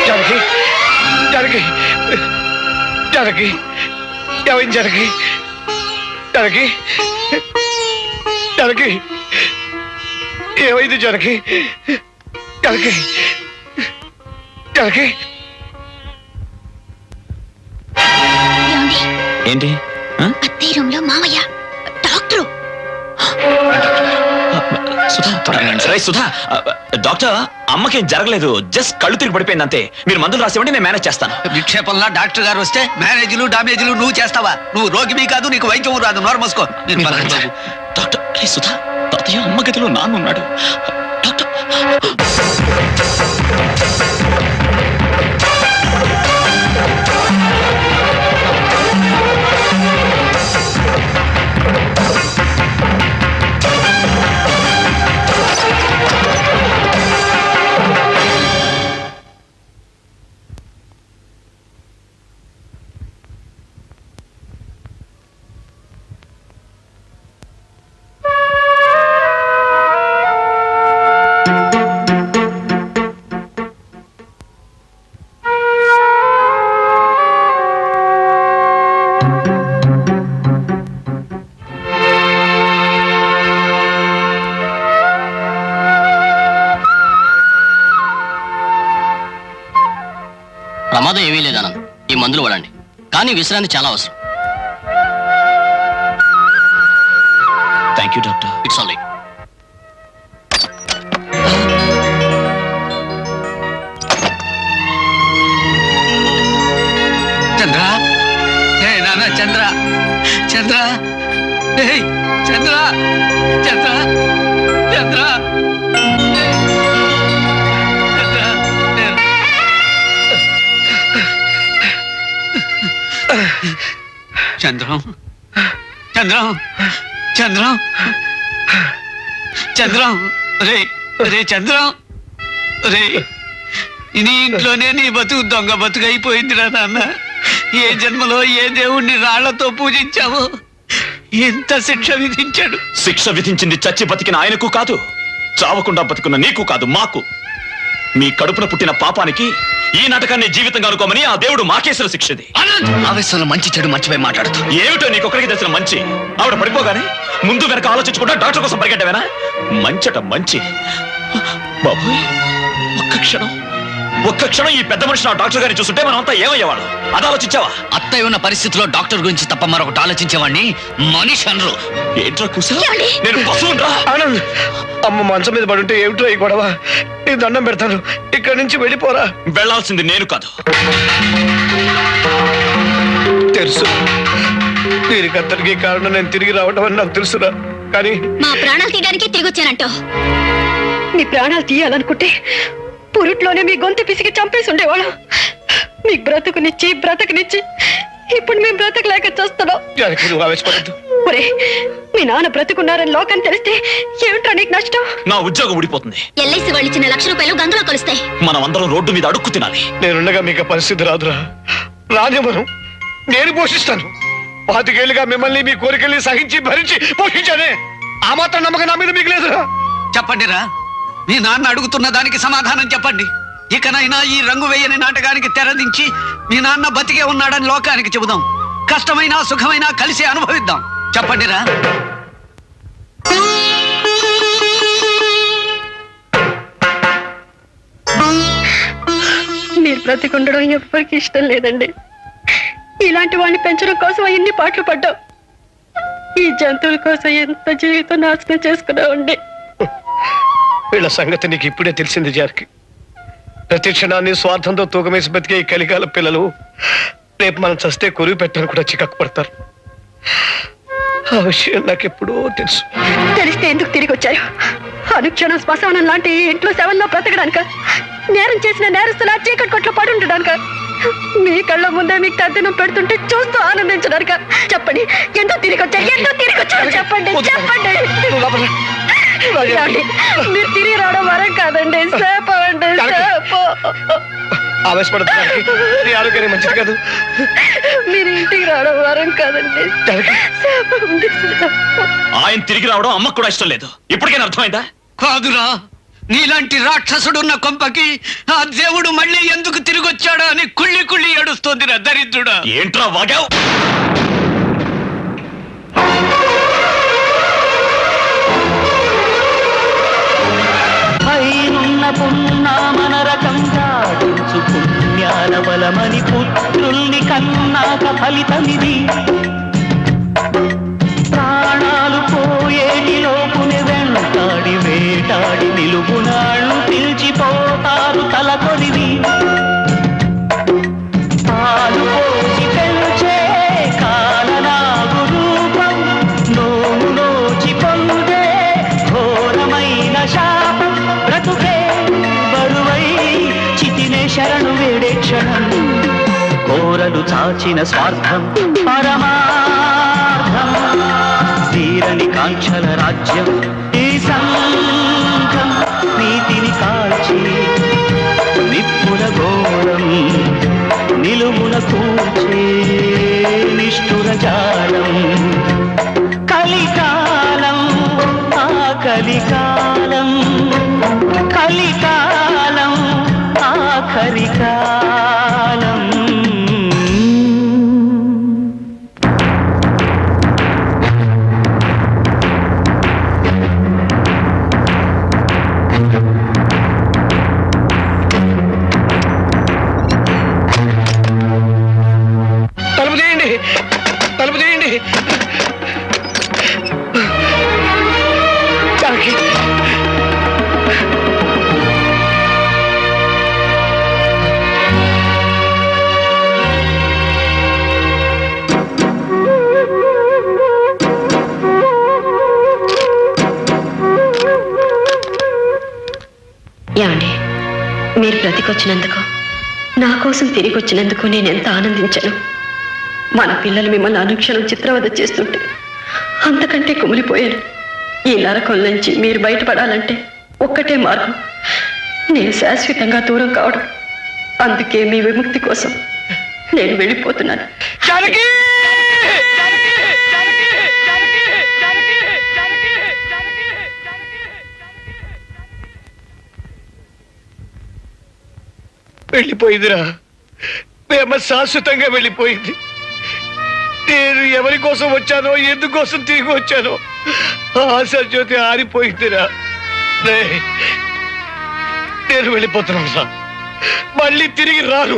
జానకి జానకి జానకి ఏమైంది జానకి జానకి జానకి ఏమైంది జానకి జానకి జానకి ఏంటి అత్తయ్య రూమ్ లో మావయ్య డాక్టరు. సుధా డాక్టర్ అమ్మకేం జరగలేదు, జస్ట్ కళ్ళు తిరిగి పడిపోయింది అంతే. మీరు మందులు రాసివ్వండి, నేను మేనేజ్ చేస్తాను. విక్షేపంలా డాక్టర్ గారు వస్తే మేనేజ్లు డామేజ్లు నువ్వు చేస్తావా? నువ్వు రోగివి కాదు, నీకు వైద్యం రాదు. నోర్మోసుకో. డాక్టర్ సుధా, తాతయ్య అమ్మ గదిలో నాన్న ఉన్నాడు. డాక్టర్ ప్రమాదం ఏమీ లేదు ఆనంద్, ఈ మందులు వాడండి. కానీ విశ్రాంతి చాలా అవసరం. Thank you doctor. It's all right. Chandra, hey నాన్న చంద్ర, చంద్ర, హే చంద్ర, చంద్ర, చంద్ర, చంద్రం, చంద్రం, చంద్రం, చంద్రం, రే రే చంద్రం, రే నీ ఇంట్లోనే నీ బతుకు దొంగ బతుకు అయిపోయిందిరా నాన్న. ఏ జన్మలో ఏ దేవుణ్ణి రాళ్లతో పూజించావో ఎంత శిక్ష విధించాడు. శిక్ష విధించింది చచ్చి బతికిన ఆయనకు కాదు, చావకుండా బతుకున్న నీకు కాదు, మాకు. మీ కడుపున పుట్టిన పాపానికి ఈ నాటకాన్ని జీవితంగా అనుకోమని ఆ దేవుడు మాకేసిన శిక్షది. ఆవేశంలో మంచి చెడు మర్చిపోయి మాట్లాడుతూ ఏమిటో నీకొక్కడికి తెలిసిన మంచి? ఆవిడ పడిపోగానే ముందు వెనక ఆలోచించకుండా డాక్టర్ కోసం పరిగెట్టవేనా? మంచట మంచి. బాబోయ్, ఒక్క క్షణం ఈ పెద్ద మనిషి నా డాక్టర్ గారిని చూస్తుంటే మనమంతా ఏమయ్యేవాడు? అది ఆలోచించావా? అత్తయ్య ఉన్న పరిస్థితిలో డాక్టర్ గురించి తప్ప మరొకటి ఆలోచించేవాడిని మనిషి అనరు. ఏంట్రా కూసా? నేను పశువురా. ఆనంద్, అమ్మ మంచం మీద పడుంటే ఏమిటో ఈ గొడవ? నీ దండం పెడతాను, ఇక్కడి నుంచి వెళ్ళిపోరా. వెళ్లాల్సింది నేను కాదు. తెలుసు, దీనికి అంతటికీ కారణం నేను తిరిగి రావడం అని నాకు తెలుసురా. కానీ మా ప్రాణాలు తీయడానికి తిరిగి వచ్చానంటో. మీ ప్రాణాలు తీయాలనుకుంటే పురుట్లోనే మీ గొంతు పిసికి చంపేసి ఉండేవాళ్ళం. మీకు బ్రతకనిచ్చి ఇప్పుడు మేము బ్రతకలేక చేస్తున్నాం. నువ్వు ఆవేశపడద్దు. ఒరే, మీ నాన్న బ్రతుకున్నారని లోకం తెలిస్తే ఏమిట్రా నీకు నష్టం? నా ఉద్యోగం ఊడిపోతుంది. ఎల్ఐసి వాళ్ళు ఇచ్చిన ₹1,00,000 గంగలో కలుస్తాయి. మనం అందరం రోడ్డు మీద అడుక్కు తినాలి. నేనుండగా మీకు పరిస్థితి రాదురా. రానివ్వను, నేను పోషిస్తాను. 25 ఏళ్లుగా మిమ్మల్ని మీ కోరికల్ని సహించి భరించి పోషించానే. ఆ మాత్రం నమ్మకం నా మీద మీకు లేదురా. చెప్పండిరా, మీ నాన్న అడుగుతున్న దానికి సమాధానం చెప్పండి. ఇకనైనా ఈ రంగు వేయని నాటకానికి తెరదించి మీ నాన్న బతికే ఉన్నాడని లోకానికి చెబుదాం. కష్టమైనా సుఖమైనా కలిసి అనుభవిద్దాం. చెప్పండిరా. మీరు బ్రతికుండడం ఎవరికి ఇష్టం లేదండి. ఇలాంటి వాడిని పెంచడం కోసం ఎన్ని పాటలు పడ్డాం. ఈ జంతువుల కోసం ఎంత జీవితం నాశనం చేసుకున్నామండి. వీళ్ళ సంగతి నీకు ఇప్పుడే తెలిసింది జానకి. ప్రతి క్షణాన్ని స్వార్థంతో తూకమేసి బతికే ఈ కలికాల పిల్లలు రేపు మనం చస్తే కొరువు పెట్టని కూడా చికాకు పడతారు. ఆ విషయం నాకెప్పుడో తెలుసు. తెలిస్తే ఎందుకు తిరిగి వచ్చారు? అనుక్షణం శ్మశానం లాంటి ఇంట్లో శవంలో బ్రతకడానిక? నేరం చేసిన నేరస్తులా చీకటి కొట్లో పడి ఉండడానిక? మీ కళ్ళ ముందే మీకు తద్దినం పెడుతుంటే చూస్తూ ఆనందించడానిక? చెప్పండి, ఎందుకు తిరిగి వచ్చారు? చెప్పండి. మీరు తిరిగి రావడం వరం కాదండి, శాపం అండి, శాపం. ఆవేశపడతానికి నీ ఆరోగ్యానికి మంచిది కాదు. మీరు ఇంటికి రావడం వరం కాదండి, ఆయన తిరిగి రావడం అమ్మకు కూడా ఇష్టం లేదు. ఇప్పటికైనా అర్థమైందా? కాదురా, నీలాంటి రాక్షసుడున్న కొంపకి ఆ దేవుడు మళ్ళీ ఎందుకు తిరిగి అని కుళ్ళి కుళ్ళి ఏడుస్తోందిరా దరిద్రుడా. ఏంట్రా వాగావు? పైనున్న పున్నామనరకం దాడించు పుణ్యాల బలమని పుత్రుల్ని కన్నాక ఫలితమిది. ప్రాణాలు పోయేటి లోపుని వెంటాడి వేటాడి నిలుగునాళ్ళు పిలిచిపోతారు తలకొరివి. పాలు పోసి పెంచే కాలనాగు రూపం నోము నోచి పొందే ఘోరమైన శాపం. బ్రతుకే బరువై చితినే శరణు వేడే క్షణం. కోరలు చాచిన స్వార్థం పరమార్థం. తీరని కాంక్షల రాజ్యం ఈ సంఘం. నీతిని కాల్చి నిప్పుల ఘోరం నిలువున కూర్చే నిష్ఠుర జాలం. కలికాలం ఆ కలికాలం కలికాలం ఆఖరి కాలం. తలుపు తీయండి, తలుపు తీయండి. జానకి, ఏమండి, మీరు బ్రతికొచ్చినందుకు, నా కోసం తిరిగి వచ్చినందుకు నేను ఎంత ఆనందించాను. మన పిల్లలు మిమ్మల్ని అనుక్షణం చిత్రవద చేస్తుంటే అంతకంటే కుమిలిపోయాను. ఈ నరకం నుంచి మీరు బయటపడాలంటే ఒక్కటే మార్గం, నేను శాశ్వతంగా దూరం కావడం. అందుకే మీ విముక్తి కోసం నేను వెళ్ళిపోతున్నాను. జానకి! వెళ్ళిపోయిందిరా, ప్రేమ శాశ్వతంగా వెళ్ళిపోయింది. నేను ఎవరి కోసం వచ్చానో, ఎందుకోసం తిరిగి వచ్చానో ఆశ జ్యోతి ఆరిపోయిందిరా. నేను వెళ్ళిపోతున్నాను రా, మళ్ళీ తిరిగి రాను.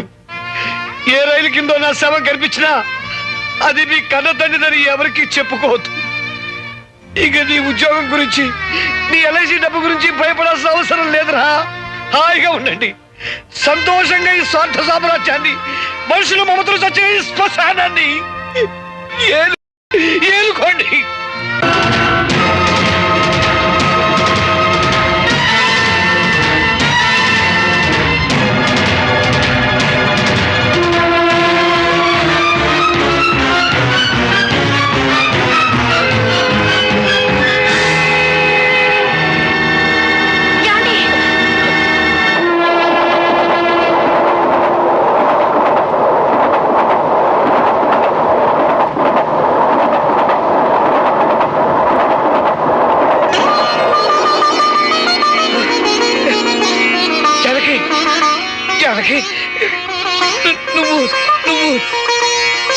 ఏ రైలు కిందో నా శవం కనిపించినా అది మీ కన్న తండ్రిదని ఎవరికి చెప్పుకోవద్దు. ఇక నీ ఉద్యోగం గురించి, నీ ఎల్ఐసి డబ్బు గురించి భయపడాల్సిన అవసరం లేదురా. హాయిగా ఉండండి, సంతోషంగా ఈ స్వార్థ సామ్రాజ్యాన్ని, మనుషులు మమతలు చచ్చే ఈ శ్మశానాన్ని ఏలుకోండి.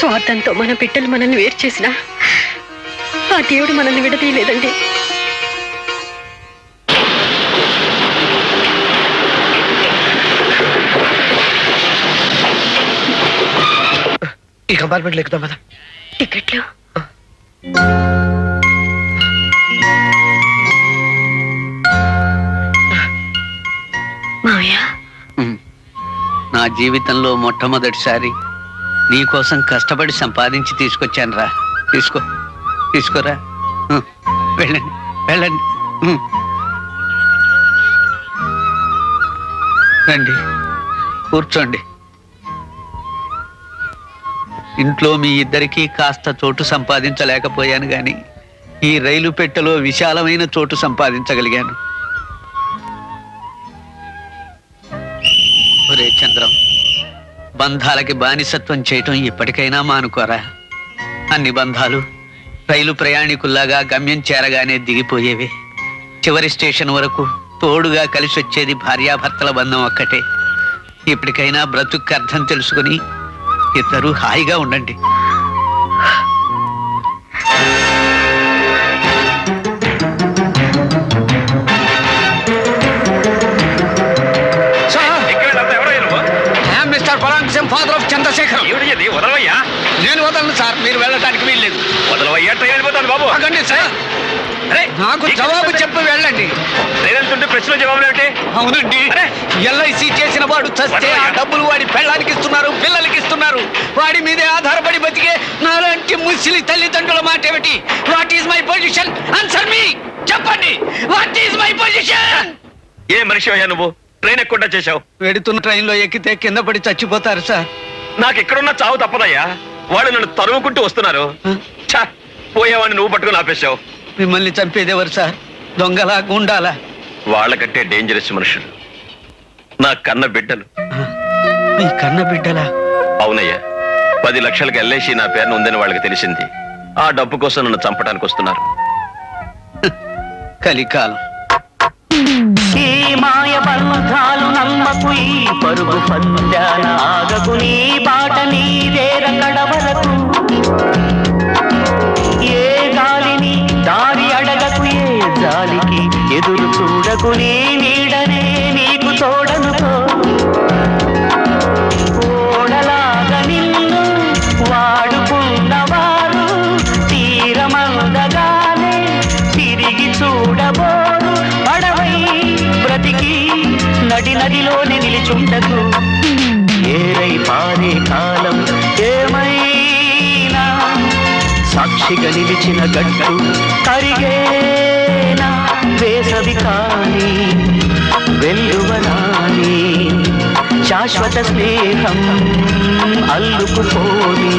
స్వార్థంతో మన బిడ్డలు మనల్ని వేరు చేసినా ఆ దేవుడు మనల్ని విడదీయలేదండి. ఈ కంపార్ట్మెంట్లో ఎక్కుదాం కదా. టికెట్లు మావయ్య, నా జీవితంలో మొట్టమొదటిసారి నీకోసం కష్టపడి సంపాదించి తీసుకొచ్చాను రా. తీసుకోరా. వెళ్ళండి. రండి, కూర్చోండి. ఇంట్లో మీ ఇద్దరికీ కాస్త చోటు సంపాదించలేకపోయాను గాని ఈ రైలు పెట్టెలో విశాలమైన చోటు సంపాదించగలిగాను. ఒరే చంద్రం, బంధాలకి బానిసత్వం చేయటం ఇప్పటికైనా మానుకోరా. అన్ని బంధాలు రైలు ప్రయాణికుల్లాగా గమ్యం చేరగానే దిగిపోయేవి. చివరి స్టేషన్ వరకు తోడుగా కలిసి వచ్చేది భార్యాభర్తల బంధం ఒక్కటే. ఇప్పటికైనా బ్రతుకు అర్థం తెలుసుకుని ఇద్దరు హాయిగా ఉండండి. Mister Paramsham father of Chandrasekhar. వదలవయ్యా, నేను వదలను సార్, మీరు వెళ్ళడానికి వీల్లేదు. వదలవయ్యా, ట్రైన్ వెళ్ళిపోతాను బాబు. ఆగండి సార్, నాకు జవాబు చెప్పి వెళ్ళండి. ట్రైన్ వెళ్తుంటే ప్రశ్న జవాబులు ఏమిటి? అవునండి, అరే! ఎల్ఐసి చేసిన వాడు చస్తే ఆ డబ్బులు వాడి పెళ్ళానికి ఇస్తున్నారు, పిల్లలకి ఇస్తున్నారు. వాడి మీదే ఆధారపడి బతికే నాలాంటి ముసిలి తల్లిదండ్రుల మాట ఏమిటి? What is my position? Answer me. చెప్పండి, వాట్ ఈస్ మై పొజిషన్? ఏ మనిషి అయ్యా నువ్వు? ట్రైన్ ఎక్కడా చేశావు? వెడుతున్న ట్రైన్లో ఎక్కితే కింద పడి చచ్చిపోతారు సార్. నాకు ఎక్కడున్నా చావు తప్పదయ్యా. వాళ్ళు నన్ను తరుముకుంటూ వస్తున్నారు. ఛ! పోయేవాడిని నువ్వు పట్టుకుని ఆపేశావు. మిమ్మల్ని చంపేదెవరు సార్? దొంగలా గుండాలా? వాళ్ళకంటే డేంజరస్ మనుషులు నా కన్న బిడ్డలు. మీ కన్న బిడ్డలా? అవునయ్యా, 10 లక్షలకు ఎల్ఐసి నా పేరును ఉందని వాళ్ళకి తెలిసింది. ఆ డబ్బు కోసం నన్ను చంపడానికి వస్తున్నారు. కలికాలం. ఈ మాయ బంధాలు నమ్మకు, ఈ పరుగు పందాన ఆగకు, నీ బాట నీదేర కడవరకు. ఏ గాలిని దారి అడగకు, ఏ జాలికి ఎదురు చూడకు, నీ నీడనే నీకు తోడనుకో. ఓడలాగా నిన్ను వాడుకున్నవారు తీరమందగానే తిరిగి చూడబోరు. పడవై బ్రతికి నడి నదిలోనే నిలిచుండకు. ఏరై పారే కాలం ఏమైనా సాక్షిగా నిలిచిన గట్టు కరిగేనా. వేసవి కాని వెల్లువనాని శాశ్వత స్నేహం అల్లుకుపోని.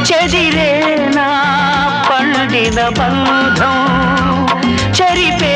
చెదిరేనా పండిన బంధం చెరిపే